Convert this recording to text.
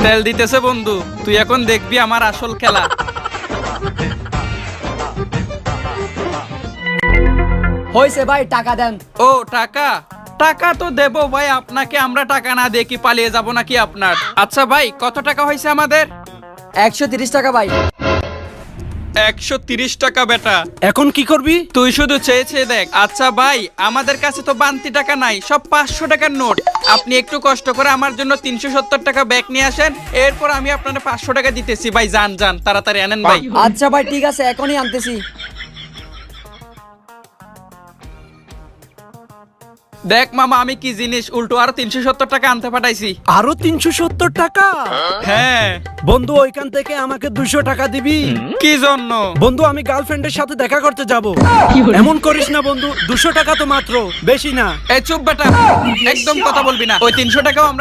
তেল দিতেছে বন্ধু, তুই এখন দেখবি আমার আসল খেলা। হইছে ভাই, টাকা দেন। ও টাকা, টাকা তো দেবো ভাই আপনাকে, আমরা টাকা না দিয়ে কি পালিয়ে যাব নাকি আপনার? আচ্ছা ভাই, কত টাকা হয়েছে আমাদের? 130 টাকা ভাই। 130 টাকা বেটা। এখন কি করবি? তুই শুধু চেয়ে চেয়ে দেখ। আচ্ছা ভাই, আমাদের কাছে তো বান্তি টাকা নাই, সব 500 টাকার নোট। আপনি একটু কষ্ট করে আমার জন্য 370 টাকা ব্যাগ নিয়ে আসেন, এরপর আমি আপনার 500 টাকা দিতেছি। ভাই যান যান, তাড়াতাড়ি আনেন ভাই। আচ্ছা ভাই ঠিক আছে, এখনই আনতেছি। দেখ মামা, আমি কি জিনিস, উল্টো আরো 370 টাকা আনতে পাঠাইছি। আরো 370 টাকা? হ্যাঁ বন্ধু, ওইখান থেকে আমাকে 200 টাকা দিবি। কি জন্য? বন্ধু, আমি গার্লফ্রেন্ডের সাথে দেখা করতে যাব। এমন করিস না বন্ধু, 200 টাকা তো মাত্র, বেশি না। এই চুপ বেটা, একদম কথা বলবি না। ওই 300 টাকাও আমরা